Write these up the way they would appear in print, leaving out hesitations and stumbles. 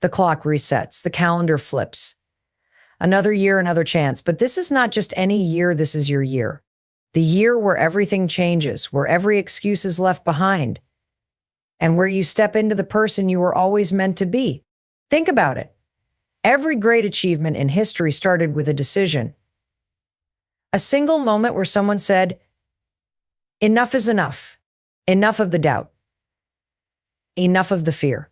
The clock resets, the calendar flips. Another year, another chance. But this is not just any year, this is your year. The year where everything changes, where every excuse is left behind, and where you step into the person you were always meant to be. Think about it. Every great achievement in history started with a decision. A single moment where someone said, enough is enough. Enough of the doubt. Enough of the fear.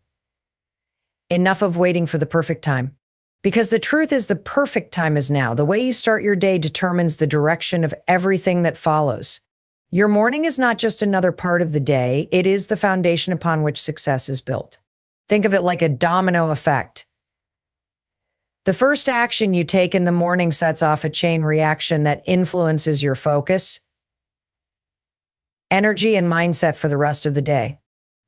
Enough of waiting for the perfect time. Because the truth is, the perfect time is now. The way you start your day determines the direction of everything that follows. Your morning is not just another part of the day, it is the foundation upon which success is built. Think of it like a domino effect. The first action you take in the morning sets off a chain reaction that influences your focus, energy, and mindset for the rest of the day.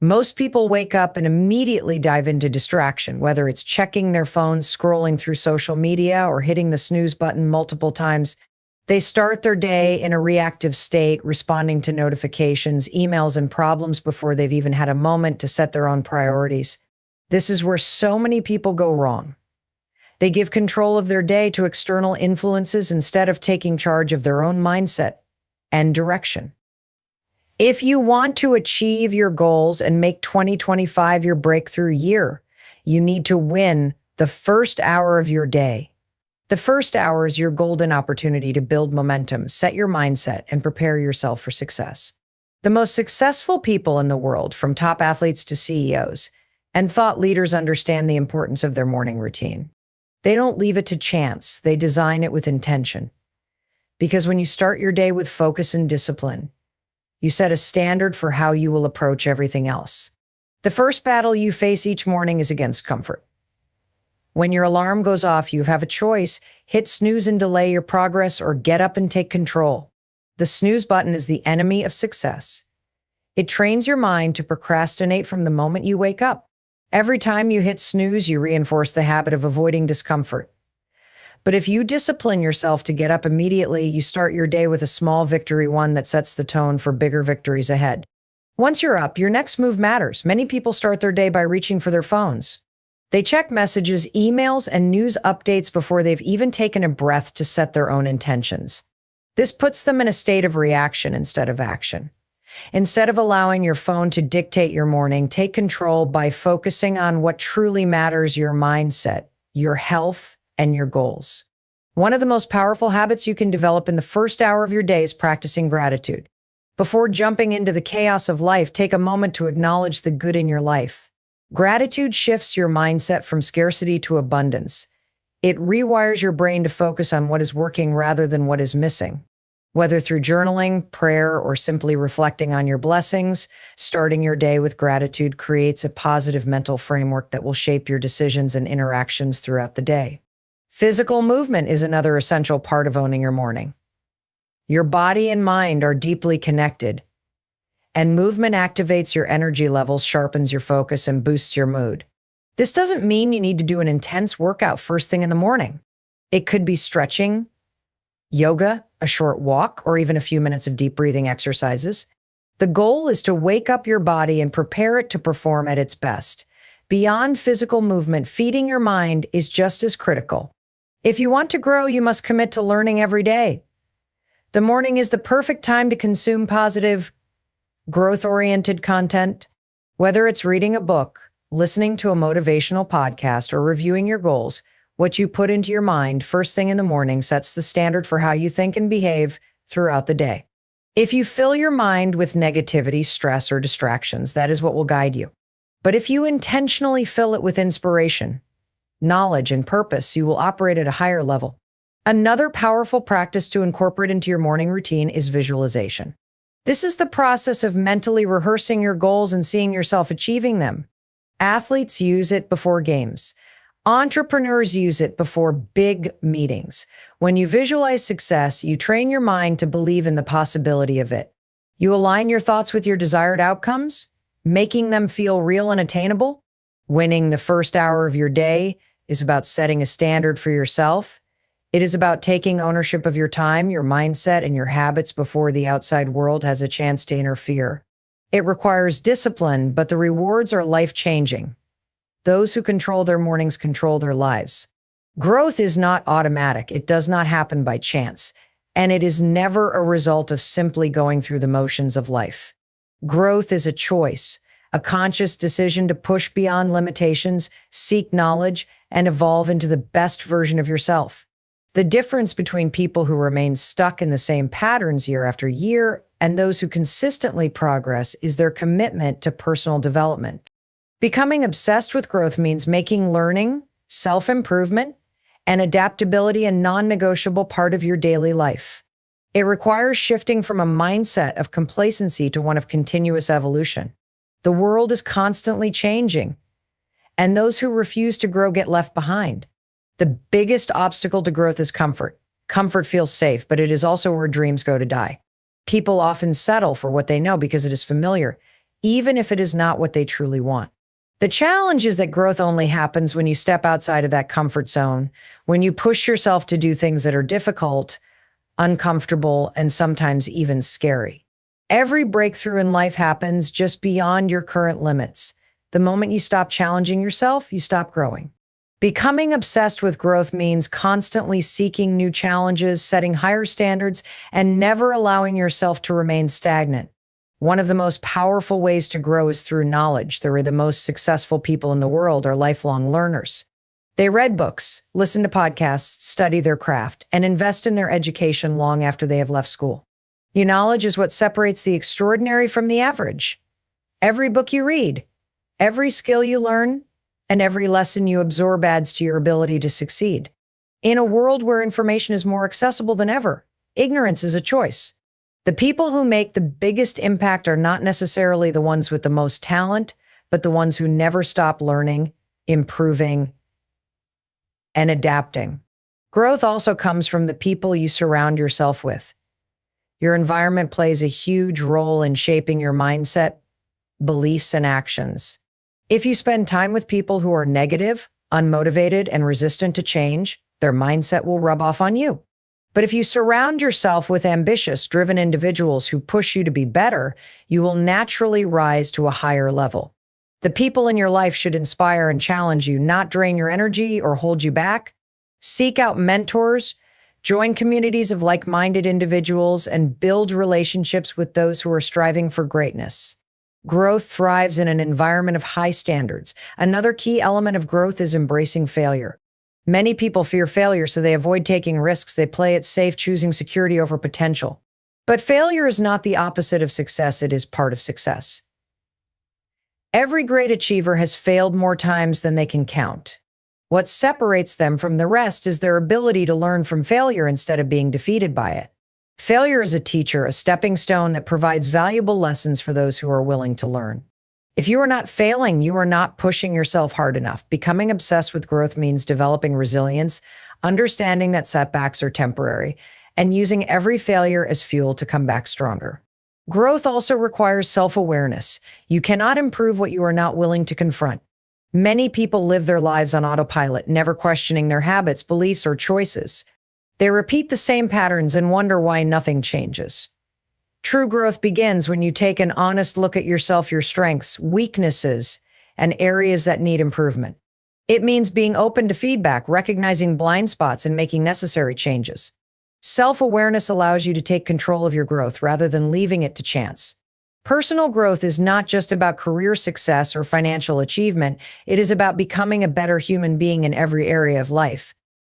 Most people wake up and immediately dive into distraction, whether it's checking their phones, scrolling through social media, or hitting the snooze button multiple times. They start their day in a reactive state, responding to notifications, emails, and problems before they've even had a moment to set their own priorities. This is where so many people go wrong. They give control of their day to external influences instead of taking charge of their own mindset and direction. If you want to achieve your goals and make 2025 your breakthrough year, you need to win the first hour of your day. The first hour is your golden opportunity to build momentum, set your mindset, and prepare yourself for success. The most successful people in the world, from top athletes to CEOs and thought leaders, understand the importance of their morning routine. They don't leave it to chance. They design it with intention. Because when you start your day with focus and discipline, you set a standard for how you will approach everything else. The first battle you face each morning is against comfort. When your alarm goes off, you have a choice: hit snooze and delay your progress, or get up and take control. The snooze button is the enemy of success. It trains your mind to procrastinate from the moment you wake up. Every time you hit snooze, you reinforce the habit of avoiding discomfort. But if you discipline yourself to get up immediately, you start your day with a small victory, one that sets the tone for bigger victories ahead. Once you're up, your next move matters. Many people start their day by reaching for their phones. They check messages, emails, and news updates before they've even taken a breath to set their own intentions. This puts them in a state of reaction instead of action. Instead of allowing your phone to dictate your morning, take control by focusing on what truly matters: your mindset, your health, and your goals. One of the most powerful habits you can develop in the first hour of your day is practicing gratitude. Before jumping into the chaos of life, take a moment to acknowledge the good in your life. Gratitude shifts your mindset from scarcity to abundance. It rewires your brain to focus on what is working rather than what is missing. Whether through journaling, prayer, or simply reflecting on your blessings, starting your day with gratitude creates a positive mental framework that will shape your decisions and interactions throughout the day. Physical movement is another essential part of owning your morning. Your body and mind are deeply connected, and movement activates your energy levels, sharpens your focus, and boosts your mood. This doesn't mean you need to do an intense workout first thing in the morning. It could be stretching, yoga, a short walk, or even a few minutes of deep breathing exercises. The goal is to wake up your body and prepare it to perform at its best. Beyond physical movement, feeding your mind is just as critical. If you want to grow, you must commit to learning every day. The morning is the perfect time to consume positive, growth-oriented content. Whether it's reading a book, listening to a motivational podcast, or reviewing your goals, what you put into your mind first thing in the morning sets the standard for how you think and behave throughout the day. If you fill your mind with negativity, stress, or distractions, that is what will guide you. But if you intentionally fill it with inspiration, knowledge, and purpose, you will operate at a higher level. Another powerful practice to incorporate into your morning routine is visualization. This is the process of mentally rehearsing your goals and seeing yourself achieving them. Athletes use it before games. Entrepreneurs use it before big meetings. When you visualize success, you train your mind to believe in the possibility of it. You align your thoughts with your desired outcomes, making them feel real and attainable. Winning the first hour of your day is about setting a standard for yourself. It is about taking ownership of your time, your mindset, and your habits before the outside world has a chance to interfere. It requires discipline, but the rewards are life-changing. Those who control their mornings control their lives. Growth is not automatic. It does not happen by chance. And it is never a result of simply going through the motions of life. Growth is a choice, a conscious decision to push beyond limitations, seek knowledge, and evolve into the best version of yourself. The difference between people who remain stuck in the same patterns year after year and those who consistently progress is their commitment to personal development. Becoming obsessed with growth means making learning, self-improvement, and adaptability a non-negotiable part of your daily life. It requires shifting from a mindset of complacency to one of continuous evolution. The world is constantly changing, and those who refuse to grow get left behind. The biggest obstacle to growth is comfort. Comfort feels safe, but it is also where dreams go to die. People often settle for what they know because it is familiar, even if it is not what they truly want. The challenge is that growth only happens when you step outside of that comfort zone, when you push yourself to do things that are difficult, uncomfortable, and sometimes even scary. Every breakthrough in life happens just beyond your current limits. The moment you stop challenging yourself, you stop growing. Becoming obsessed with growth means constantly seeking new challenges, setting higher standards, and never allowing yourself to remain stagnant. One of the most powerful ways to grow is through knowledge. The most successful people in the world are lifelong learners. They read books, listen to podcasts, study their craft, and invest in their education long after they have left school. Your knowledge is what separates the extraordinary from the average. Every book you read, every skill you learn, and every lesson you absorb adds to your ability to succeed. In a world where information is more accessible than ever, ignorance is a choice. The people who make the biggest impact are not necessarily the ones with the most talent, but the ones who never stop learning, improving, and adapting. Growth also comes from the people you surround yourself with. Your environment plays a huge role in shaping your mindset, beliefs, and actions. If you spend time with people who are negative, unmotivated, and resistant to change, their mindset will rub off on you. But if you surround yourself with ambitious, driven individuals who push you to be better, you will naturally rise to a higher level. The people in your life should inspire and challenge you, not drain your energy or hold you back. Seek out mentors, join communities of like-minded individuals, and build relationships with those who are striving for greatness. Growth thrives in an environment of high standards. Another key element of growth is embracing failure. Many people fear failure, so they avoid taking risks. They play it safe, choosing security over potential. But failure is not the opposite of success. It is part of success. Every great achiever has failed more times than they can count. What separates them from the rest is their ability to learn from failure instead of being defeated by it. Failure is a teacher, a stepping stone that provides valuable lessons for those who are willing to learn. If you are not failing, you are not pushing yourself hard enough. Becoming obsessed with growth means developing resilience, understanding that setbacks are temporary, and using every failure as fuel to come back stronger. Growth also requires self-awareness. You cannot improve what you are not willing to confront. Many people live their lives on autopilot, never questioning their habits, beliefs, or choices. They repeat the same patterns and wonder why nothing changes. True growth begins when you take an honest look at yourself, your strengths, weaknesses, and areas that need improvement. It means being open to feedback, recognizing blind spots, and making necessary changes. Self-awareness allows you to take control of your growth rather than leaving it to chance. Personal growth is not just about career success or financial achievement. It is about becoming a better human being in every area of life.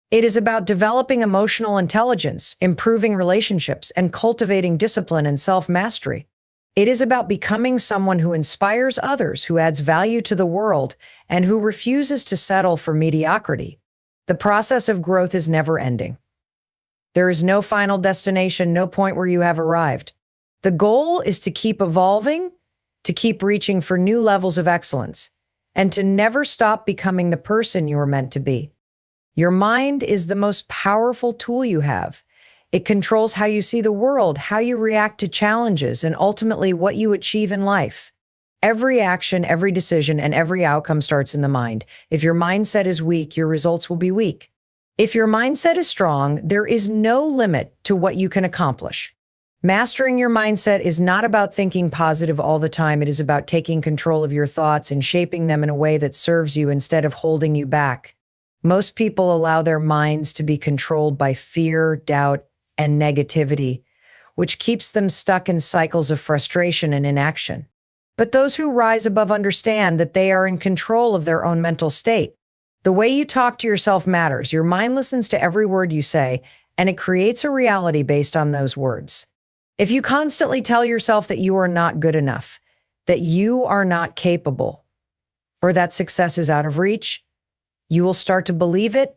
It is about developing emotional intelligence, improving relationships, and cultivating discipline and self-mastery. It is about becoming someone who inspires others, who adds value to the world, and who refuses to settle for mediocrity. The process of growth is never ending. There is no final destination, no point where you have arrived. The goal is to keep evolving, to keep reaching for new levels of excellence, and to never stop becoming the person you are meant to be. Your mind is the most powerful tool you have. It controls how you see the world, how you react to challenges, and ultimately what you achieve in life. Every action, every decision, and every outcome starts in the mind. If your mindset is weak, your results will be weak. If your mindset is strong, there is no limit to what you can accomplish. Mastering your mindset is not about thinking positive all the time. It is about taking control of your thoughts and shaping them in a way that serves you instead of holding you back. Most people allow their minds to be controlled by fear, doubt, and negativity, which keeps them stuck in cycles of frustration and inaction. But those who rise above understand that they are in control of their own mental state. The way you talk to yourself matters. Your mind listens to every word you say, and it creates a reality based on those words. If you constantly tell yourself that you are not good enough, that you are not capable, or that success is out of reach, you will start to believe it,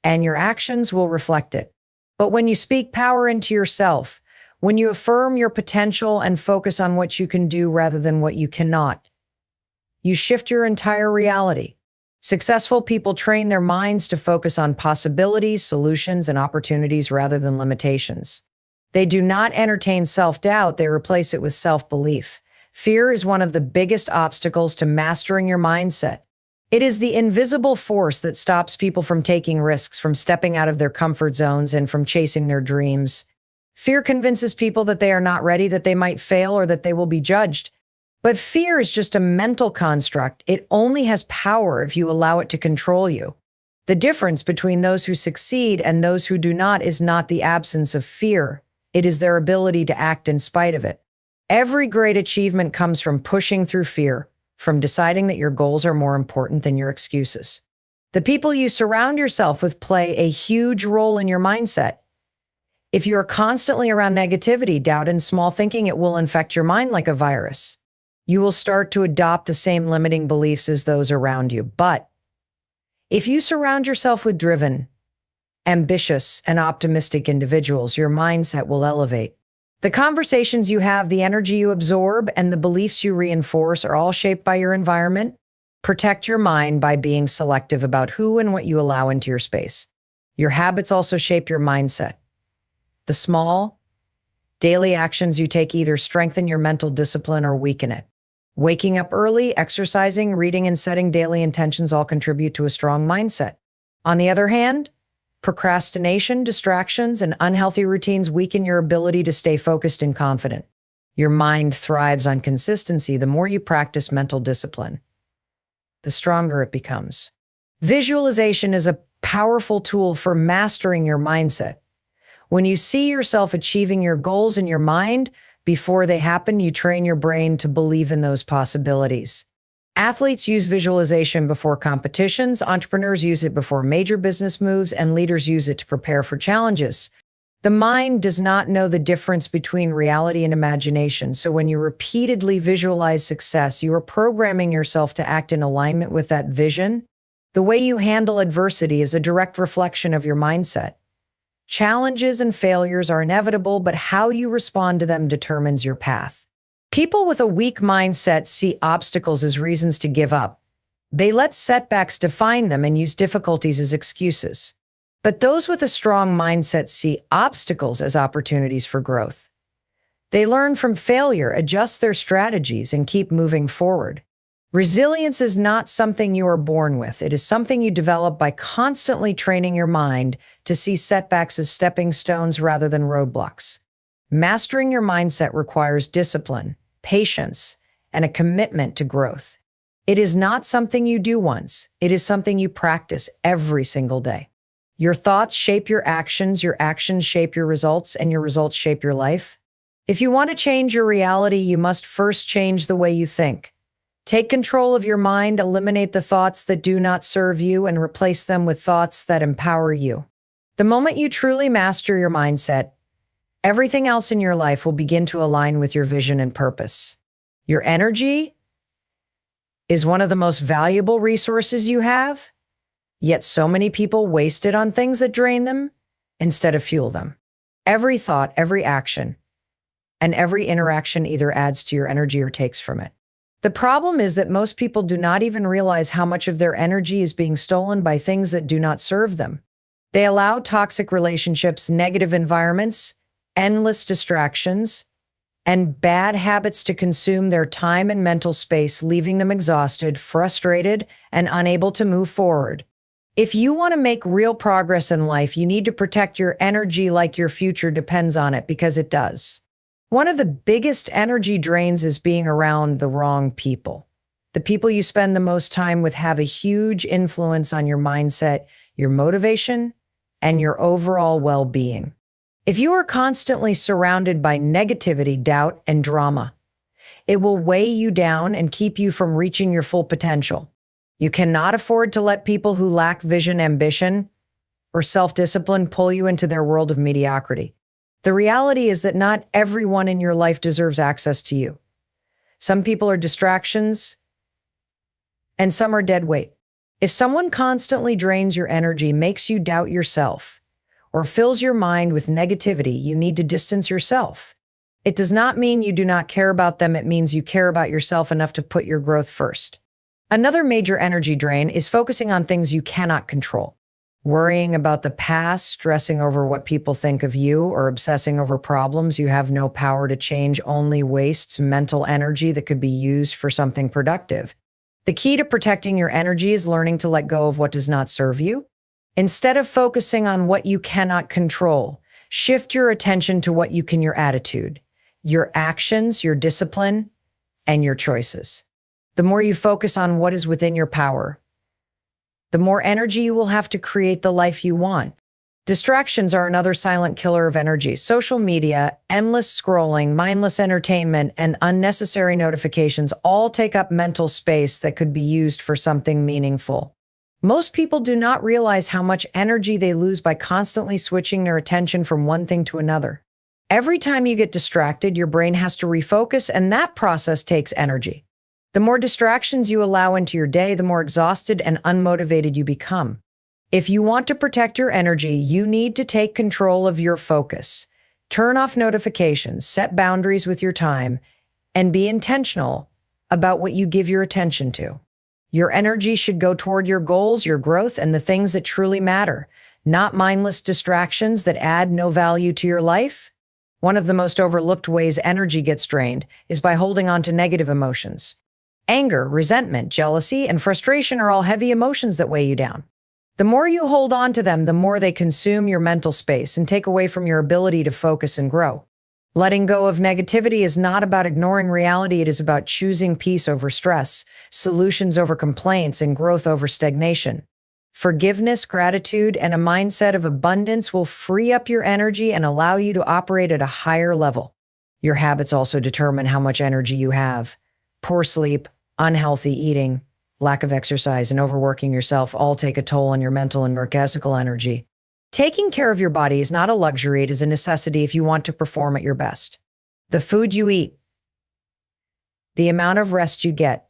and your actions will reflect it. But when you speak power into yourself, when you affirm your potential and focus on what you can do rather than what you cannot, you shift your entire reality. Successful people train their minds to focus on possibilities, solutions, and opportunities rather than limitations. They do not entertain self-doubt, they replace it with self-belief. Fear is one of the biggest obstacles to mastering your mindset. It is the invisible force that stops people from taking risks, from stepping out of their comfort zones, and from chasing their dreams. Fear convinces people that they are not ready, that they might fail, or that they will be judged. But fear is just a mental construct. It only has power if you allow it to control you. The difference between those who succeed and those who do not is not the absence of fear. It is their ability to act in spite of it. Every great achievement comes from pushing through fear, from deciding that your goals are more important than your excuses. The people you surround yourself with play a huge role in your mindset. If you are constantly around negativity, doubt, and small thinking, it will infect your mind like a virus. You will start to adopt the same limiting beliefs as those around you. But if you surround yourself with driven, ambitious, and optimistic individuals, your mindset will elevate. The conversations you have, the energy you absorb, and the beliefs you reinforce are all shaped by your environment. Protect your mind by being selective about who and what you allow into your space. Your habits also shape your mindset. The small, daily actions you take either strengthen your mental discipline or weaken it. Waking up early, exercising, reading, and setting daily intentions all contribute to a strong mindset. On the other hand, procrastination, distractions, and unhealthy routines weaken your ability to stay focused and confident. Your mind thrives on consistency. The more you practice mental discipline, the stronger it becomes. Visualization is a powerful tool for mastering your mindset. When you see yourself achieving your goals in your mind before they happen, you train your brain to believe in those possibilities. Athletes use visualization before competitions, entrepreneurs use it before major business moves, and leaders use it to prepare for challenges. The mind does not know the difference between reality and imagination, so when you repeatedly visualize success, you are programming yourself to act in alignment with that vision. The way you handle adversity is a direct reflection of your mindset. Challenges and failures are inevitable, but how you respond to them determines your path. People with a weak mindset see obstacles as reasons to give up. They let setbacks define them and use difficulties as excuses. But those with a strong mindset see obstacles as opportunities for growth. They learn from failure, adjust their strategies, and keep moving forward. Resilience is not something you are born with. It is something you develop by constantly training your mind to see setbacks as stepping stones rather than roadblocks. Mastering your mindset requires discipline, patience, and a commitment to growth. It is not something you do once. It is something you practice every single day. Your thoughts shape your actions shape your results, and your results shape your life. If you want to change your reality, you must first change the way you think. Take control of your mind, eliminate the thoughts that do not serve you, and replace them with thoughts that empower you. The moment you truly master your mindset, everything else in your life will begin to align with your vision and purpose. Your energy is one of the most valuable resources you have, yet so many people waste it on things that drain them instead of fuel them. Every thought, every action, and every interaction either adds to your energy or takes from it. The problem is that most people do not even realize how much of their energy is being stolen by things that do not serve them. They allow toxic relationships, negative environments, endless distractions, and bad habits to consume their time and mental space, leaving them exhausted, frustrated, and unable to move forward. If you want to make real progress in life, you need to protect your energy like your future depends on it, because it does. One of the biggest energy drains is being around the wrong people. The people you spend the most time with have a huge influence on your mindset, your motivation, and your overall well-being. If you are constantly surrounded by negativity, doubt, and drama, it will weigh you down and keep you from reaching your full potential. You cannot afford to let people who lack vision, ambition, or self-discipline pull you into their world of mediocrity. The reality is that not everyone in your life deserves access to you. Some people are distractions, and some are dead weight. If someone constantly drains your energy, makes you doubt yourself, or fills your mind with negativity, you need to distance yourself. It does not mean you do not care about them. It means you care about yourself enough to put your growth first. Another major energy drain is focusing on things you cannot control. Worrying about the past, stressing over what people think of you, or obsessing over problems you have no power to change only wastes mental energy that could be used for something productive. The key to protecting your energy is learning to let go of what does not serve you. Instead of focusing on what you cannot control, shift your attention to what you can, your attitude, your actions, your discipline, and your choices. The more you focus on what is within your power, the more energy you will have to create the life you want. Distractions are another silent killer of energy. Social media, endless scrolling, mindless entertainment, and unnecessary notifications all take up mental space that could be used for something meaningful. Most people do not realize how much energy they lose by constantly switching their attention from one thing to another. Every time you get distracted, your brain has to refocus, and that process takes energy. The more distractions you allow into your day, the more exhausted and unmotivated you become. If you want to protect your energy, you need to take control of your focus. Turn off notifications, set boundaries with your time, and be intentional about what you give your attention to. Your energy should go toward your goals, your growth, and the things that truly matter, not mindless distractions that add no value to your life. One of the most overlooked ways energy gets drained is by holding on to negative emotions. Anger, resentment, jealousy, and frustration are all heavy emotions that weigh you down. The more you hold on to them, the more they consume your mental space and take away from your ability to focus and grow. Letting go of negativity is not about ignoring reality. It is about choosing peace over stress, solutions over complaints, and growth over stagnation. Forgiveness, gratitude, and a mindset of abundance will free up your energy and allow you to operate at a higher level. Your habits also determine how much energy you have. Poor sleep, unhealthy eating, lack of exercise, and overworking yourself all take a toll on your mental and physical energy. Taking care of your body is not a luxury, it is a necessity if you want to perform at your best. The food you eat, the amount of rest you get,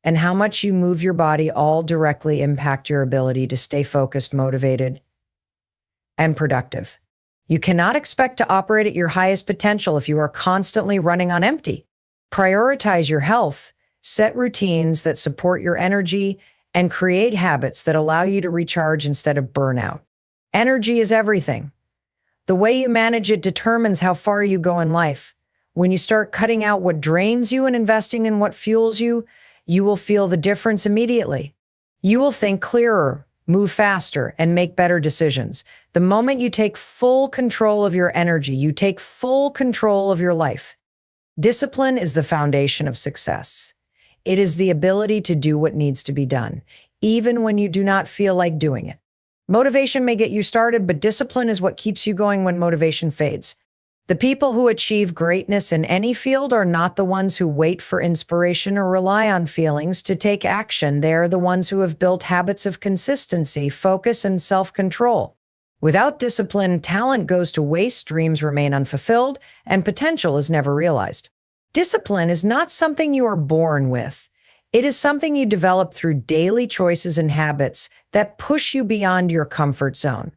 and how much you move your body all directly impact your ability to stay focused, motivated, and productive. You cannot expect to operate at your highest potential if you are constantly running on empty. Prioritize your health, set routines that support your energy, and create habits that allow you to recharge instead of burnout. Energy is everything. The way you manage it determines how far you go in life. When you start cutting out what drains you and investing in what fuels you, you will feel the difference immediately. You will think clearer, move faster, and make better decisions. The moment you take full control of your energy, you take full control of your life. Discipline is the foundation of success. It is the ability to do what needs to be done, even when you do not feel like doing it. Motivation may get you started, but discipline is what keeps you going when motivation fades. The people who achieve greatness in any field are not the ones who wait for inspiration or rely on feelings to take action. They are the ones who have built habits of consistency, focus, and self-control. Without discipline, talent goes to waste, dreams remain unfulfilled, and potential is never realized. Discipline is not something you are born with. It is something you develop through daily choices and habits that push you beyond your comfort zone.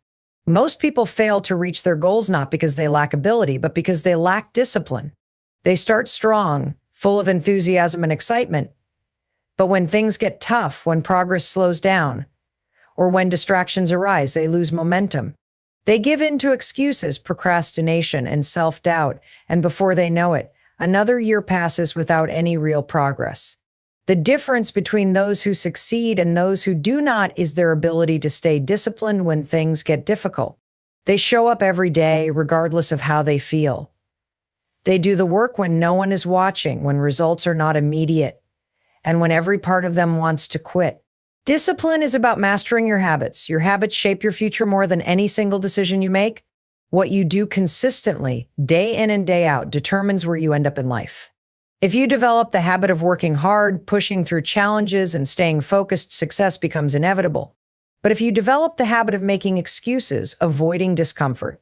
Most people fail to reach their goals not because they lack ability, but because they lack discipline. They start strong, full of enthusiasm and excitement. But when things get tough, when progress slows down, or when distractions arise, they lose momentum. They give in to excuses, procrastination, and self-doubt, and before they know it, another year passes without any real progress. The difference between those who succeed and those who do not is their ability to stay disciplined when things get difficult. They show up every day, regardless of how they feel. They do the work when no one is watching, when results are not immediate, and when every part of them wants to quit. Discipline is about mastering your habits. Your habits shape your future more than any single decision you make. What you do consistently, day in and day out, determines where you end up in life. If you develop the habit of working hard, pushing through challenges, and staying focused, success becomes inevitable. But if you develop the habit of making excuses, avoiding discomfort,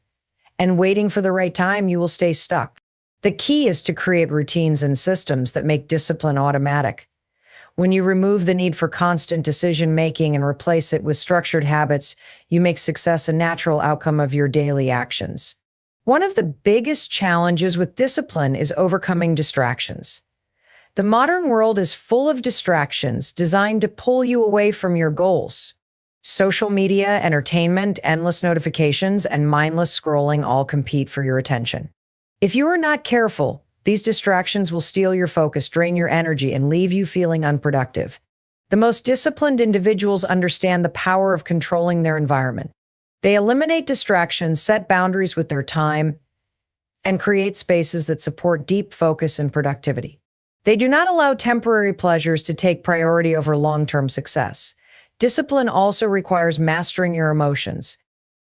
and waiting for the right time, you will stay stuck. The key is to create routines and systems that make discipline automatic. When you remove the need for constant decision-making and replace it with structured habits, you make success a natural outcome of your daily actions. One of the biggest challenges with discipline is overcoming distractions. The modern world is full of distractions designed to pull you away from your goals. Social media, entertainment, endless notifications, and mindless scrolling all compete for your attention. If you are not careful, these distractions will steal your focus, drain your energy, and leave you feeling unproductive. The most disciplined individuals understand the power of controlling their environment. They eliminate distractions, set boundaries with their time, and create spaces that support deep focus and productivity. They do not allow temporary pleasures to take priority over long-term success. Discipline also requires mastering your emotions.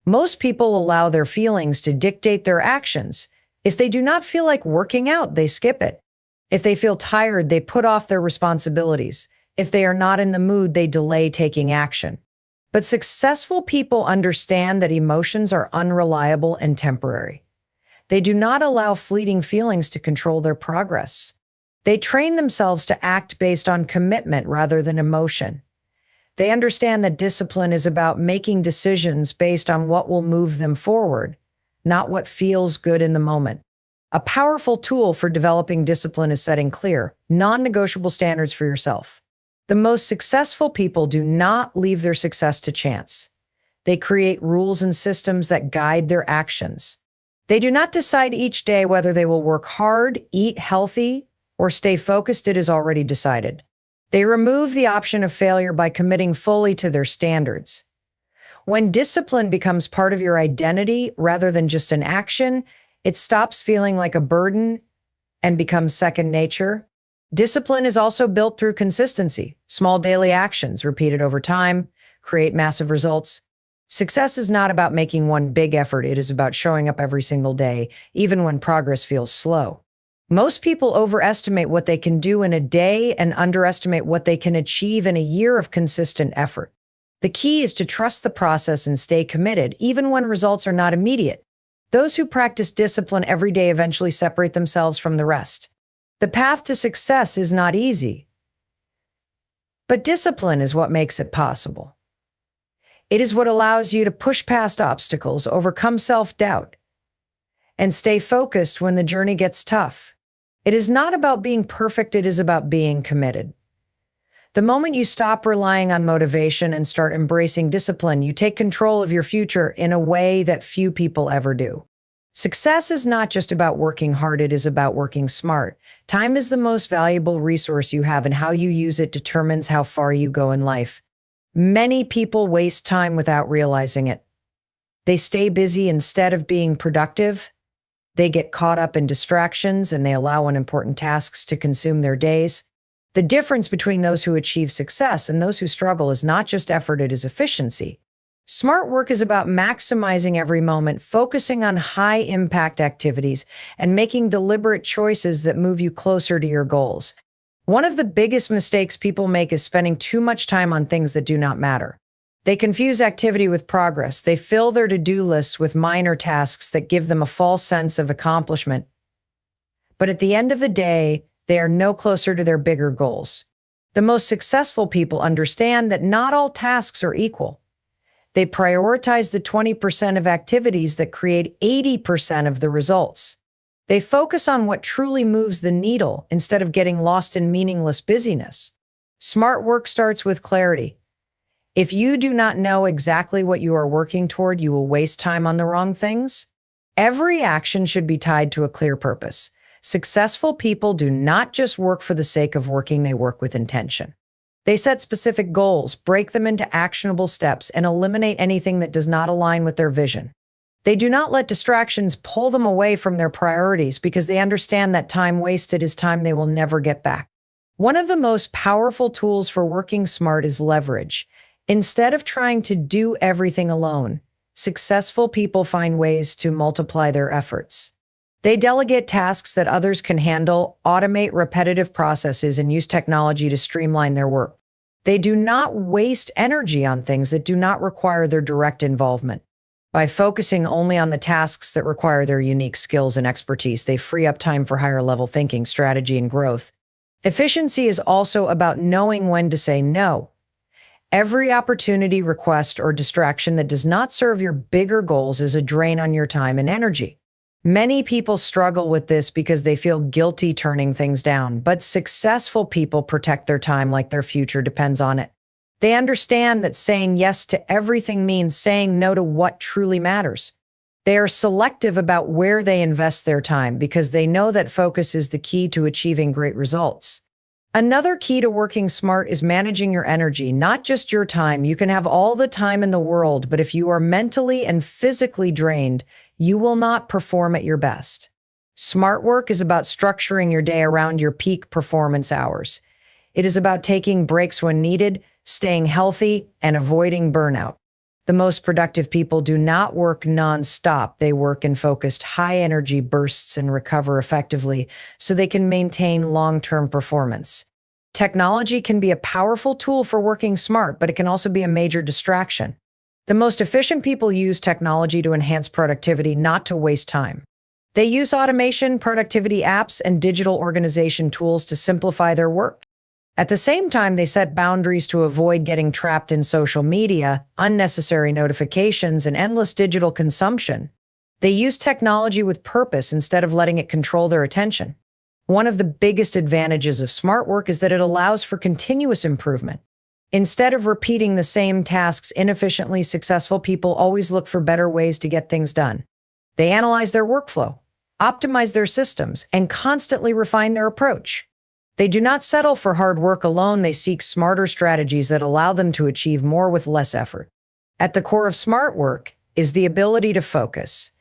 Most people allow their feelings to dictate their actions. If they do not feel like working out, they skip it. If they feel tired, they put off their responsibilities. If they are not in the mood, they delay taking action. But successful people understand that emotions are unreliable and temporary. They do not allow fleeting feelings to control their progress. They train themselves to act based on commitment rather than emotion. They understand that discipline is about making decisions based on what will move them forward, not what feels good in the moment. A powerful tool for developing discipline is setting clear, non-negotiable standards for yourself. The most successful people do not leave their success to chance. They create rules and systems that guide their actions. They do not decide each day whether they will work hard, eat healthy, or stay focused. It is already decided. They remove the option of failure by committing fully to their standards. When discipline becomes part of your identity rather than just an action, it stops feeling like a burden and becomes second nature. Discipline is also built through consistency. Small daily actions repeated over time create massive results. Success is not about making one big effort. It is about showing up every single day, even when progress feels slow. Most people overestimate what they can do in a day and underestimate what they can achieve in a year of consistent effort. The key is to trust the process and stay committed, even when results are not immediate. Those who practice discipline every day eventually separate themselves from the rest. The path to success is not easy, but discipline is what makes it possible. It is what allows you to push past obstacles, overcome self-doubt, and stay focused when the journey gets tough. It is not about being perfect, it is about being committed. The moment you stop relying on motivation and start embracing discipline, you take control of your future in a way that few people ever do. Success is not just about working hard, it is about working smart. Time is the most valuable resource you have, and how you use it determines how far you go in life. Many people waste time without realizing it. They stay busy instead of being productive. They get caught up in distractions, and they allow unimportant tasks to consume their days. The difference between those who achieve success and those who struggle is not just effort, it is efficiency. Smart work is about maximizing every moment, focusing on high-impact activities, and making deliberate choices that move you closer to your goals. One of the biggest mistakes people make is spending too much time on things that do not matter. They confuse activity with progress. They fill their to-do lists with minor tasks that give them a false sense of accomplishment. But at the end of the day, they are no closer to their bigger goals. The most successful people understand that not all tasks are equal. They prioritize the 20% of activities that create 80% of the results. They focus on what truly moves the needle instead of getting lost in meaningless busyness. Smart work starts with clarity. If you do not know exactly what you are working toward, you will waste time on the wrong things. Every action should be tied to a clear purpose. Successful people do not just work for the sake of working, they work with intention. They set specific goals, break them into actionable steps, and eliminate anything that does not align with their vision. They do not let distractions pull them away from their priorities because they understand that time wasted is time they will never get back. One of the most powerful tools for working smart is leverage. Instead of trying to do everything alone, successful people find ways to multiply their efforts. They delegate tasks that others can handle, automate repetitive processes, and use technology to streamline their work. They do not waste energy on things that do not require their direct involvement. By focusing only on the tasks that require their unique skills and expertise, they free up time for higher-level thinking, strategy, and growth. Efficiency is also about knowing when to say no. Every opportunity, request, or distraction that does not serve your bigger goals is a drain on your time and energy. Many people struggle with this because they feel guilty turning things down, but successful people protect their time like their future depends on it. They understand that saying yes to everything means saying no to what truly matters. They are selective about where they invest their time because they know that focus is the key to achieving great results. Another key to working smart is managing your energy, not just your time. You can have all the time in the world, but if you are mentally and physically drained, you will not perform at your best. Smart work is about structuring your day around your peak performance hours. It is about taking breaks when needed, staying healthy, and avoiding burnout. The most productive people do not work non-stop. They work in focused, high-energy bursts and recover effectively so they can maintain long-term performance. Technology can be a powerful tool for working smart, but it can also be a major distraction. The most efficient people use technology to enhance productivity, not to waste time. They use automation, productivity apps, and digital organization tools to simplify their work. At the same time, they set boundaries to avoid getting trapped in social media, unnecessary notifications, and endless digital consumption. They use technology with purpose instead of letting it control their attention. One of the biggest advantages of smart work is that it allows for continuous improvement. Instead of repeating the same tasks inefficiently, successful people always look for better ways to get things done. They analyze their workflow, optimize their systems, and constantly refine their approach. They do not settle for hard work alone. They seek smarter strategies that allow them to achieve more with less effort. At the core of smart work is the ability to focus.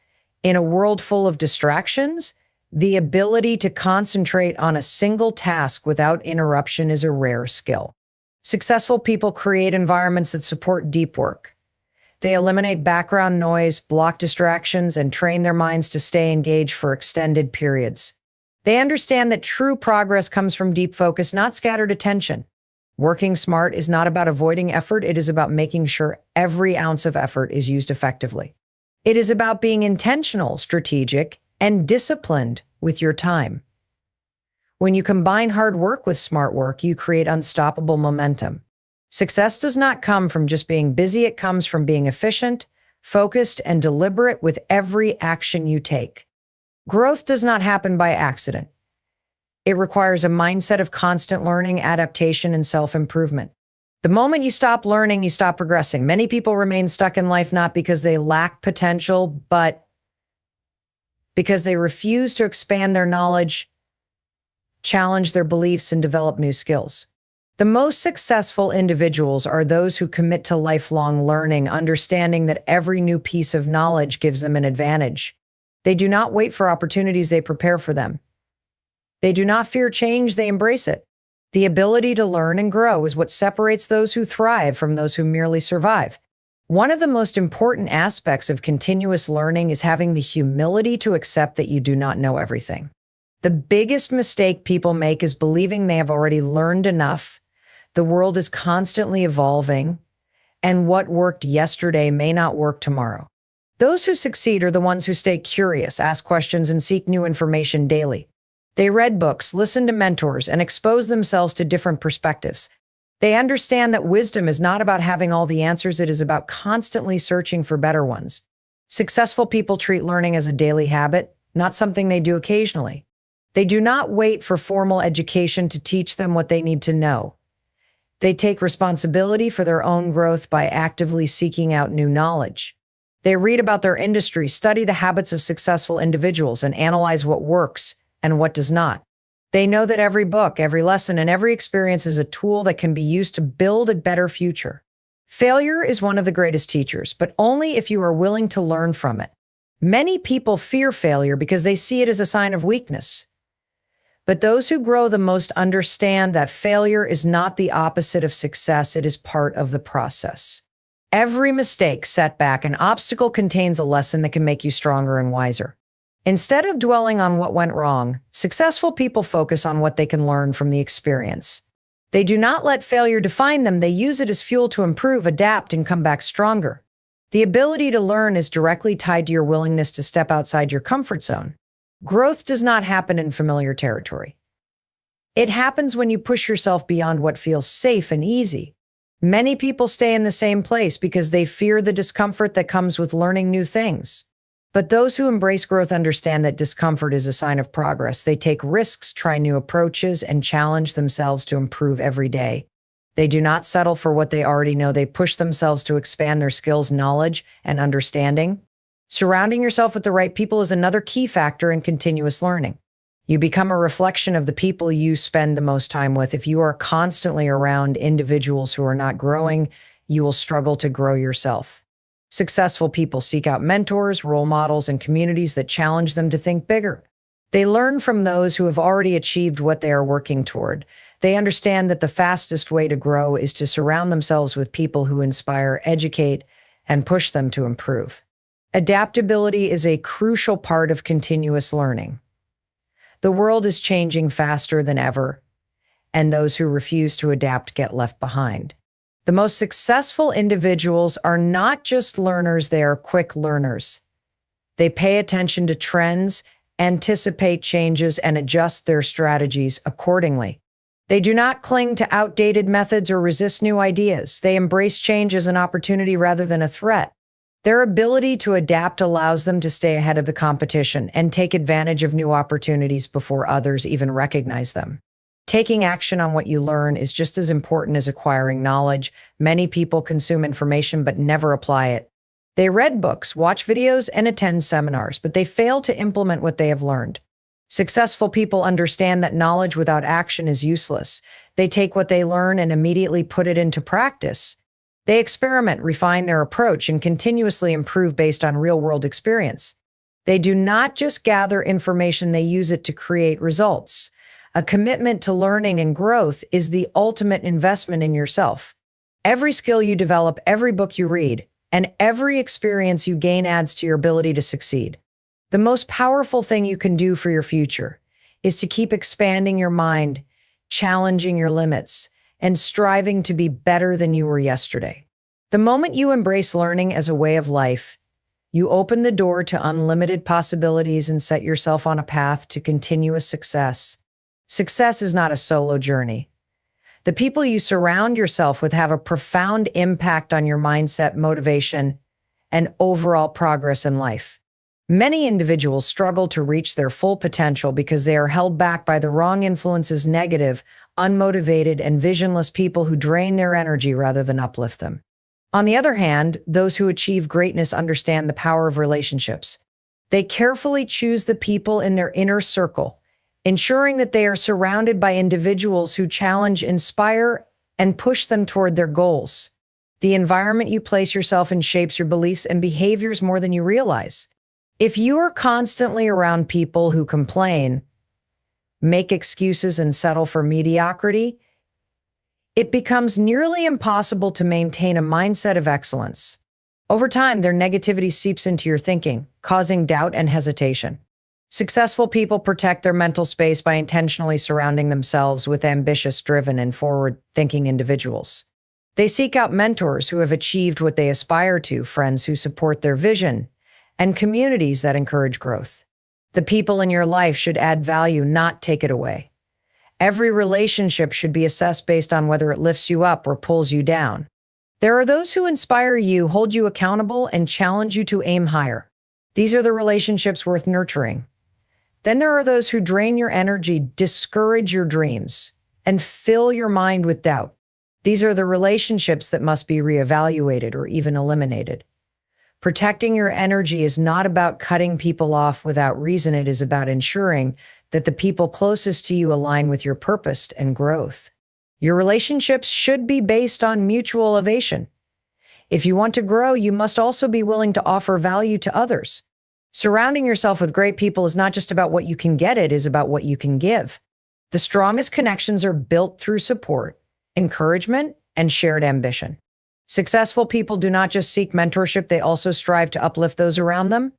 In a world full of distractions, the ability to concentrate on a single task without interruption is a rare skill. Successful people create environments that support deep work. They eliminate background noise, block distractions, and train their minds to stay engaged for extended periods. They understand that true progress comes from deep focus, not scattered attention. Working smart is not about avoiding effort. It is about making sure every ounce of effort is used effectively. It is about being intentional, strategic, and disciplined with your time. When you combine hard work with smart work, you create unstoppable momentum. Success does not come from just being busy. It comes from being efficient, focused, and deliberate with every action you take. Growth does not happen by accident. It requires a mindset of constant learning, adaptation, and self-improvement. The moment you stop learning, you stop progressing. Many people remain stuck in life not because they lack potential, but because they refuse to expand their knowledge, challenge their beliefs, and develop new skills. The most successful individuals are those who commit to lifelong learning, understanding that every new piece of knowledge gives them an advantage. They do not wait for opportunities, they prepare for them. They do not fear change, they embrace it. The ability to learn and grow is what separates those who thrive from those who merely survive. One of the most important aspects of continuous learning is having the humility to accept that you do not know everything. The biggest mistake people make is believing they have already learned enough. The world is constantly evolving, and what worked yesterday may not work tomorrow. Those who succeed are the ones who stay curious, ask questions, and seek new information daily. They read books, listen to mentors, and expose themselves to different perspectives. They understand that wisdom is not about having all the answers, it is about constantly searching for better ones. Successful people treat learning as a daily habit, not something they do occasionally. They do not wait for formal education to teach them what they need to know. They take responsibility for their own growth by actively seeking out new knowledge. They read about their industry, study the habits of successful individuals, and analyze what works and what does not. They know that every book, every lesson, and every experience is a tool that can be used to build a better future. Failure is one of the greatest teachers, but only if you are willing to learn from it. Many people fear failure because they see it as a sign of weakness. But those who grow the most understand that failure is not the opposite of success, it is part of the process. Every mistake, setback, and obstacle contains a lesson that can make you stronger and wiser. Instead of dwelling on what went wrong, successful people focus on what they can learn from the experience. They do not let failure define them, they use it as fuel to improve, adapt, and come back stronger. The ability to learn is directly tied to your willingness to step outside your comfort zone. Growth does not happen in familiar territory. It happens when you push yourself beyond what feels safe and easy. Many people stay in the same place because they fear the discomfort that comes with learning new things. But those who embrace growth understand that discomfort is a sign of progress. They take risks, try new approaches, and challenge themselves to improve every day. They do not settle for what they already know. They push themselves to expand their skills, knowledge, and understanding. Surrounding yourself with the right people is another key factor in continuous learning. You become a reflection of the people you spend the most time with. If you are constantly around individuals who are not growing, you will struggle to grow yourself. Successful people seek out mentors, role models, and communities that challenge them to think bigger. They learn from those who have already achieved what they are working toward. They understand that the fastest way to grow is to surround themselves with people who inspire, educate, and push them to improve. Adaptability is a crucial part of continuous learning. The world is changing faster than ever, and those who refuse to adapt get left behind. The most successful individuals are not just learners, they are quick learners. They pay attention to trends, anticipate changes, and adjust their strategies accordingly. They do not cling to outdated methods or resist new ideas. They embrace change as an opportunity rather than a threat. Their ability to adapt allows them to stay ahead of the competition and take advantage of new opportunities before others even recognize them. Taking action on what you learn is just as important as acquiring knowledge. Many people consume information but never apply it. They read books, watch videos, and attend seminars, but they fail to implement what they have learned. Successful people understand that knowledge without action is useless. They take what they learn and immediately put it into practice. They experiment, refine their approach, and continuously improve based on real-world experience. They do not just gather information, they use it to create results. A commitment to learning and growth is the ultimate investment in yourself. Every skill you develop, every book you read, and every experience you gain adds to your ability to succeed. The most powerful thing you can do for your future is to keep expanding your mind, challenging your limits, and striving to be better than you were yesterday. The moment you embrace learning as a way of life, you open the door to unlimited possibilities and set yourself on a path to continuous success. Success is not a solo journey. The people you surround yourself with have a profound impact on your mindset, motivation, and overall progress in life. Many individuals struggle to reach their full potential because they are held back by the wrong influences, negative, unmotivated, and visionless people who drain their energy rather than uplift them. On the other hand, those who achieve greatness understand the power of relationships. They carefully choose the people in their inner circle, ensuring that they are surrounded by individuals who challenge, inspire, and push them toward their goals. The environment you place yourself in shapes your beliefs and behaviors more than you realize. If you are constantly around people who complain, make excuses, and settle for mediocrity, it becomes nearly impossible to maintain a mindset of excellence. Over time, their negativity seeps into your thinking, causing doubt and hesitation. Successful people protect their mental space by intentionally surrounding themselves with ambitious, driven, and forward-thinking individuals. They seek out mentors who have achieved what they aspire to, friends who support their vision, and communities that encourage growth. The people in your life should add value, not take it away. Every relationship should be assessed based on whether it lifts you up or pulls you down. There are those who inspire you, hold you accountable, and challenge you to aim higher. These are the relationships worth nurturing. Then there are those who drain your energy, discourage your dreams, and fill your mind with doubt. These are the relationships that must be reevaluated or even eliminated. Protecting your energy is not about cutting people off without reason. It is about ensuring that the people closest to you align with your purpose and growth. Your relationships should be based on mutual elevation. If you want to grow, you must also be willing to offer value to others. Surrounding yourself with great people is not just about what you can get, it is about what you can give. The strongest connections are built through support, encouragement, and shared ambition. Successful people do not just seek mentorship, they also strive to uplift those around them.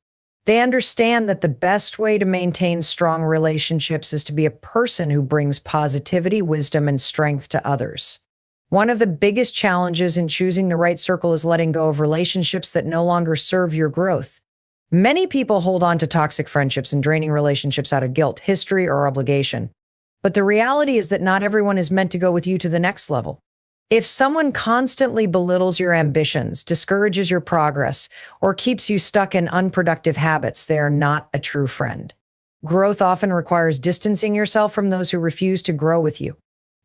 They understand that the best way to maintain strong relationships is to be a person who brings positivity, wisdom, and strength to others. One of the biggest challenges in choosing the right circle is letting go of relationships that no longer serve your growth. Many people hold on to toxic friendships and draining relationships out of guilt, history, or obligation. But the reality is that not everyone is meant to go with you to the next level. If someone constantly belittles your ambitions, discourages your progress, or keeps you stuck in unproductive habits, they are not a true friend. Growth often requires distancing yourself from those who refuse to grow with you.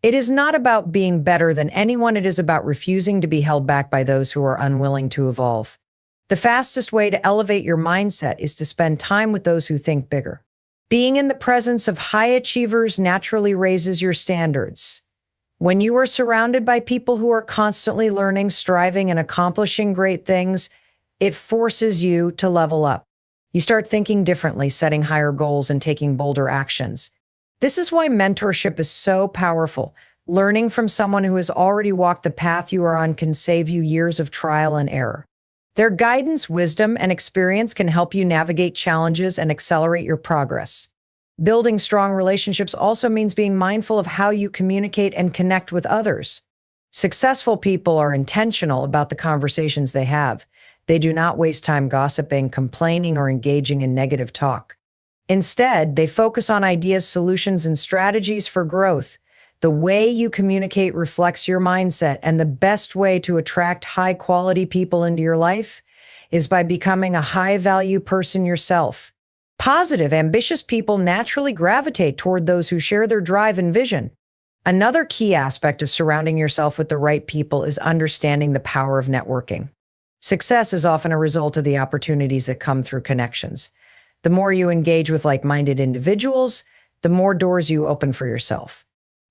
It is not about being better than anyone, it is about refusing to be held back by those who are unwilling to evolve. The fastest way to elevate your mindset is to spend time with those who think bigger. Being in the presence of high achievers naturally raises your standards. When you are surrounded by people who are constantly learning, striving, and accomplishing great things, it forces you to level up. You start thinking differently, setting higher goals, and taking bolder actions. This is why mentorship is so powerful. Learning from someone who has already walked the path you are on can save you years of trial and error. Their guidance, wisdom, and experience can help you navigate challenges and accelerate your progress. Building strong relationships also means being mindful of how you communicate and connect with others. Successful people are intentional about the conversations they have. They do not waste time gossiping, complaining, or engaging in negative talk. Instead, they focus on ideas, solutions, and strategies for growth. The way you communicate reflects your mindset, and the best way to attract high-quality people into your life is by becoming a high-value person yourself. Positive, ambitious people naturally gravitate toward those who share their drive and vision. Another key aspect of surrounding yourself with the right people is understanding the power of networking. Success is often a result of the opportunities that come through connections. The more you engage with like-minded individuals, the more doors you open for yourself.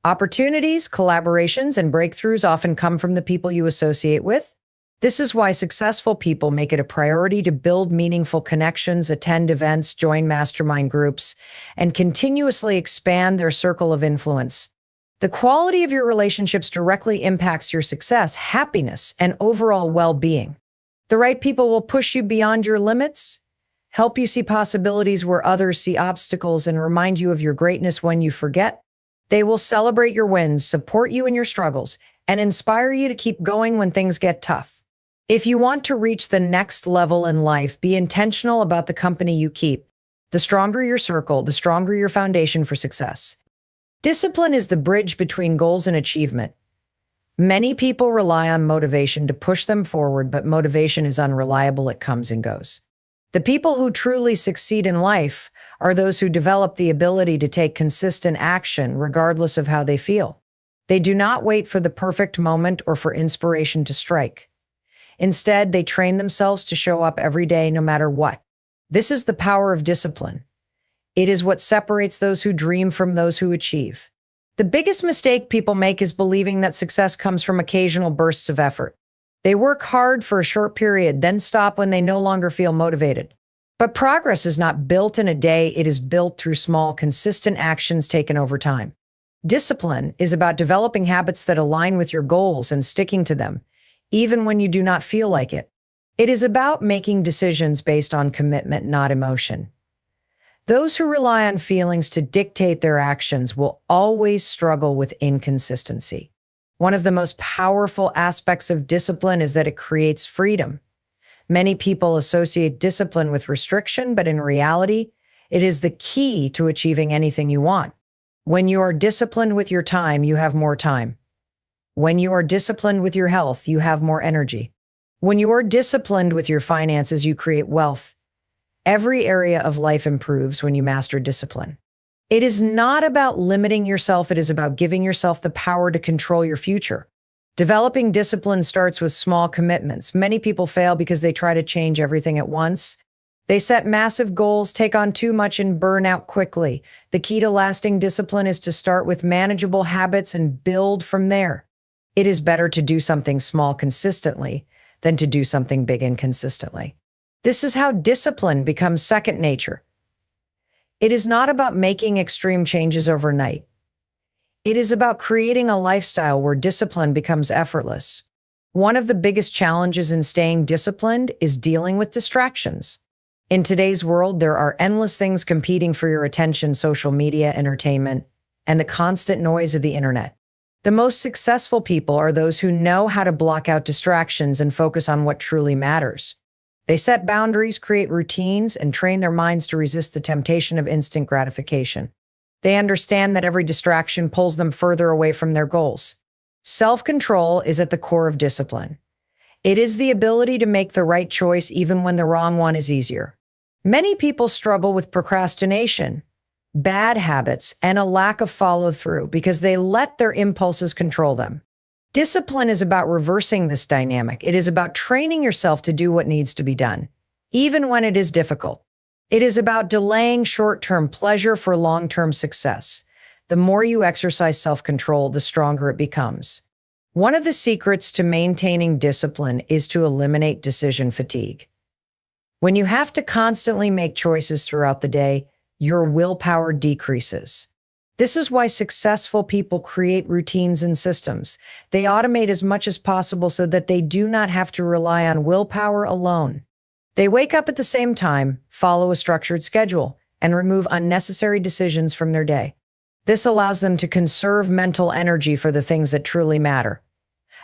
Opportunities, collaborations, and breakthroughs often come from the people you associate with. This is why successful people make it a priority to build meaningful connections, attend events, join mastermind groups, and continuously expand their circle of influence. The quality of your relationships directly impacts your success, happiness, and overall well-being. The right people will push you beyond your limits, help you see possibilities where others see obstacles, and remind you of your greatness when you forget. They will celebrate your wins, support you in your struggles, and inspire you to keep going when things get tough. If you want to reach the next level in life, be intentional about the company you keep. The stronger your circle, the stronger your foundation for success. Discipline is the bridge between goals and achievement. Many people rely on motivation to push them forward, but motivation is unreliable. It comes and goes. The people who truly succeed in life are those who develop the ability to take consistent action regardless of how they feel. They do not wait for the perfect moment or for inspiration to strike. Instead, they train themselves to show up every day no matter what. This is the power of discipline. It is what separates those who dream from those who achieve. The biggest mistake people make is believing that success comes from occasional bursts of effort. They work hard for a short period, then stop when they no longer feel motivated. But progress is not built in a day, it is built through small, consistent actions taken over time. Discipline is about developing habits that align with your goals and sticking to them, even when you do not feel like it. It is about making decisions based on commitment, not emotion. Those who rely on feelings to dictate their actions will always struggle with inconsistency. One of the most powerful aspects of discipline is that it creates freedom. Many people associate discipline with restriction, but in reality, it is the key to achieving anything you want. When you are disciplined with your time, you have more time. When you are disciplined with your health, you have more energy. When you are disciplined with your finances, you create wealth. Every area of life improves when you master discipline. It is not about limiting yourself, it is about giving yourself the power to control your future. Developing discipline starts with small commitments. Many people fail because they try to change everything at once. They set massive goals, take on too much, and burn out quickly. The key to lasting discipline is to start with manageable habits and build from there. It is better to do something small consistently than to do something big inconsistently. This is how discipline becomes second nature. It is not about making extreme changes overnight. It is about creating a lifestyle where discipline becomes effortless. One of the biggest challenges in staying disciplined is dealing with distractions. In today's world, there are endless things competing for your attention: social media, entertainment, and the constant noise of the internet. The most successful people are those who know how to block out distractions and focus on what truly matters. They set boundaries, create routines, and train their minds to resist the temptation of instant gratification. They understand that every distraction pulls them further away from their goals. Self-control is at the core of discipline. It is the ability to make the right choice even when the wrong one is easier. Many people struggle with procrastination, bad habits, and a lack of follow-through because they let their impulses control them. Discipline is about reversing this dynamic. It is about training yourself to do what needs to be done, even when it is difficult. It is about delaying short-term pleasure for long-term success. The more you exercise self-control, the stronger it becomes. One of the secrets to maintaining discipline is to eliminate decision fatigue. When you have to constantly make choices throughout the day, your willpower decreases. This is why successful people create routines and systems. They automate as much as possible so that they do not have to rely on willpower alone. They wake up at the same time, follow a structured schedule, and remove unnecessary decisions from their day. This allows them to conserve mental energy for the things that truly matter.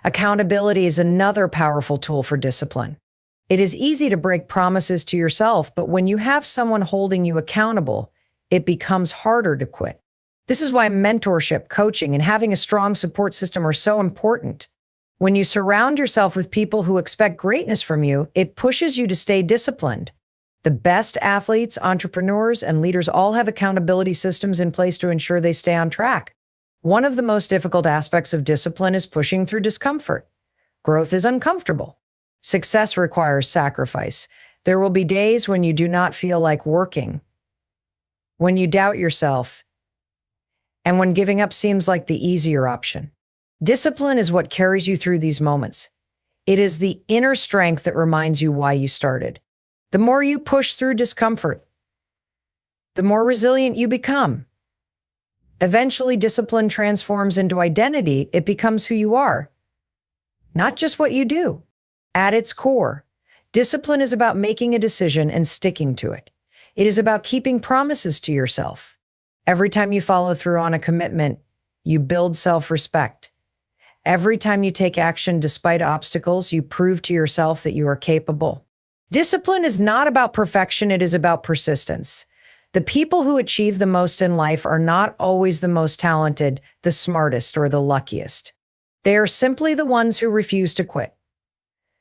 Accountability is another powerful tool for discipline. It is easy to break promises to yourself, but when you have someone holding you accountable, it becomes harder to quit. This is why mentorship, coaching, and having a strong support system are so important. When you surround yourself with people who expect greatness from you, it pushes you to stay disciplined. The best athletes, entrepreneurs, and leaders all have accountability systems in place to ensure they stay on track. One of the most difficult aspects of discipline is pushing through discomfort. Growth is uncomfortable. Success requires sacrifice. There will be days when you do not feel like working, when you doubt yourself, and when giving up seems like the easier option. Discipline is what carries you through these moments. It is the inner strength that reminds you why you started. The more you push through discomfort, the more resilient you become. Eventually, discipline transforms into identity. It becomes who you are, not just what you do. At its core, discipline is about making a decision and sticking to it. It is about keeping promises to yourself. Every time you follow through on a commitment, you build self-respect. Every time you take action despite obstacles, you prove to yourself that you are capable. Discipline is not about perfection, it is about persistence. The people who achieve the most in life are not always the most talented, the smartest, or the luckiest. They are simply the ones who refuse to quit.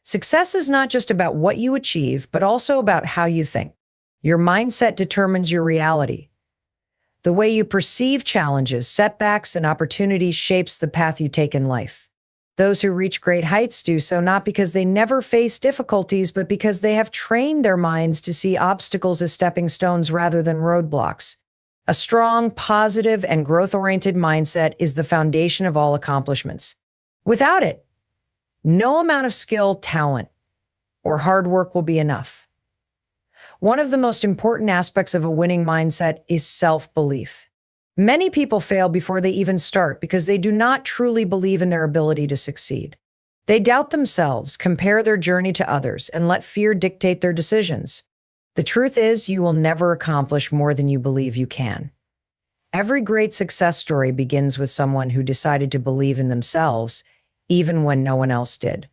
Success is not just about what you achieve, but also about how you think. Your mindset determines your reality. The way you perceive challenges, setbacks, and opportunities shapes the path you take in life. Those who reach great heights do so not because they never face difficulties, but because they have trained their minds to see obstacles as stepping stones rather than roadblocks. A strong, positive, and growth-oriented mindset is the foundation of all accomplishments. Without it, no amount of skill, talent, or hard work will be enough. One of the most important aspects of a winning mindset is self-belief. Many people fail before they even start because they do not truly believe in their ability to succeed. They doubt themselves, compare their journey to others, and let fear dictate their decisions. The truth is, you will never accomplish more than you believe you can. Every great success story begins with someone who decided to believe in themselves, even when no one else did.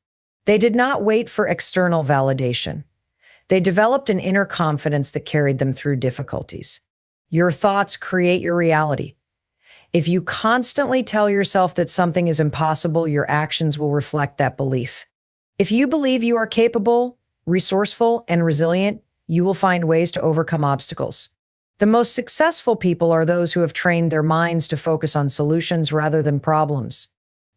They did not wait for external validation. They developed an inner confidence that carried them through difficulties. Your thoughts create your reality. If you constantly tell yourself that something is impossible, your actions will reflect that belief. If you believe you are capable, resourceful, and resilient, you will find ways to overcome obstacles. The most successful people are those who have trained their minds to focus on solutions rather than problems.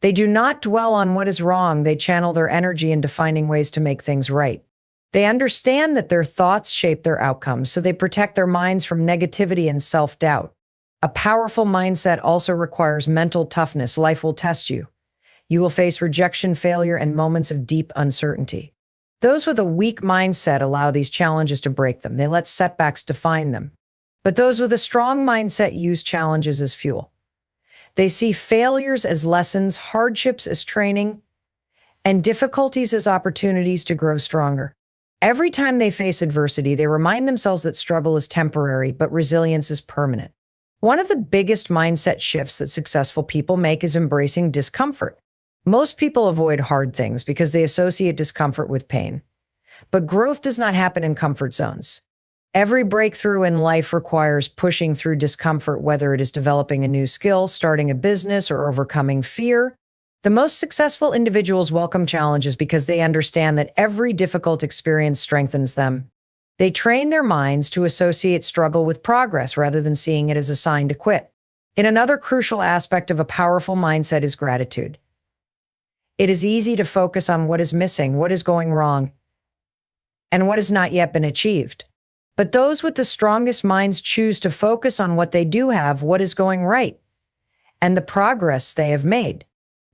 They do not dwell on what is wrong. They channel their energy into finding ways to make things right. They understand that their thoughts shape their outcomes, so they protect their minds from negativity and self-doubt. A powerful mindset also requires mental toughness. Life will test you. You will face rejection, failure, and moments of deep uncertainty. Those with a weak mindset allow these challenges to break them. They let setbacks define them. But those with a strong mindset use challenges as fuel. They see failures as lessons, hardships as training, and difficulties as opportunities to grow stronger. Every time they face adversity, they remind themselves that struggle is temporary, but resilience is permanent. One of the biggest mindset shifts that successful people make is embracing discomfort. Most people avoid hard things because they associate discomfort with pain. But growth does not happen in comfort zones. Every breakthrough in life requires pushing through discomfort, whether it is developing a new skill, starting a business, or overcoming fear. The most successful individuals welcome challenges because they understand that every difficult experience strengthens them. They train their minds to associate struggle with progress rather than seeing it as a sign to quit. And another crucial aspect of a powerful mindset is gratitude. It is easy to focus on what is missing, what is going wrong, and what has not yet been achieved. But those with the strongest minds choose to focus on what they do have, what is going right, and the progress they have made.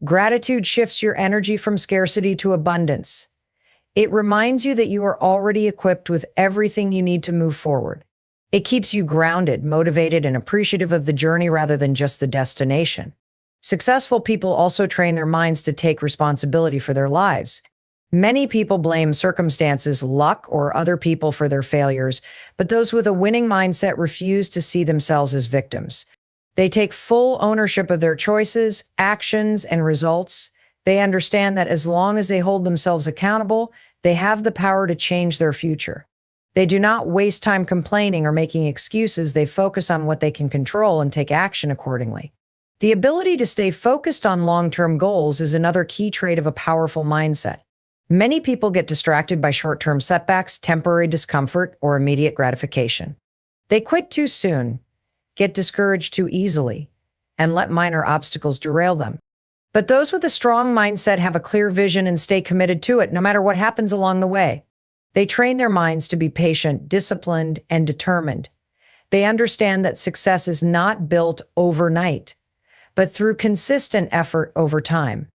Gratitude shifts your energy from scarcity to abundance. It reminds you that you are already equipped with everything you need to move forward. It keeps you grounded, motivated, and appreciative of the journey rather than just the destination. Successful people also train their minds to take responsibility for their lives. Many people blame circumstances, luck, or other people for their failures, but those with a winning mindset refuse to see themselves as victims. They take full ownership of their choices, actions, and results. They understand that as long as they hold themselves accountable, they have the power to change their future. They do not waste time complaining or making excuses. They focus on what they can control and take action accordingly. The ability to stay focused on long-term goals is another key trait of a powerful mindset. Many people get distracted by short-term setbacks, temporary discomfort, or immediate gratification. They quit too soon, get discouraged too easily, and let minor obstacles derail them. But those with a strong mindset have a clear vision and stay committed to it no matter what happens along the way. They train their minds to be patient, disciplined, and determined. They understand that success is not built overnight, but through consistent effort over time.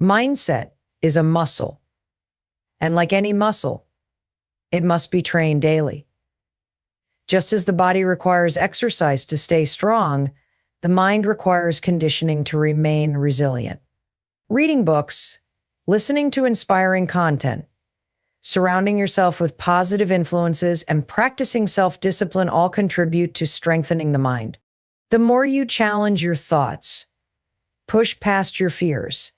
Mindset is a muscle, and like any muscle, it must be trained daily. Just as the body requires exercise to stay strong, the mind requires conditioning to remain resilient. Reading books, listening to inspiring content, surrounding yourself with positive influences, and practicing self-discipline all contribute to strengthening the mind. The more you challenge your thoughts, push past your fears,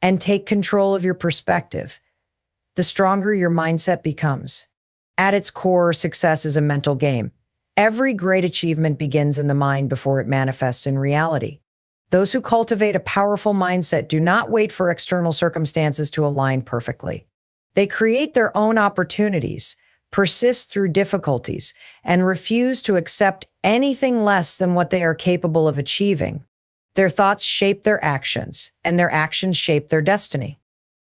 and take control of your perspective, the stronger your mindset becomes. At its core, success is a mental game. Every great achievement begins in the mind before it manifests in reality. Those who cultivate a powerful mindset do not wait for external circumstances to align perfectly. They create their own opportunities, persist through difficulties, and refuse to accept anything less than what they are capable of achieving. Their thoughts shape their actions, and their actions shape their destiny.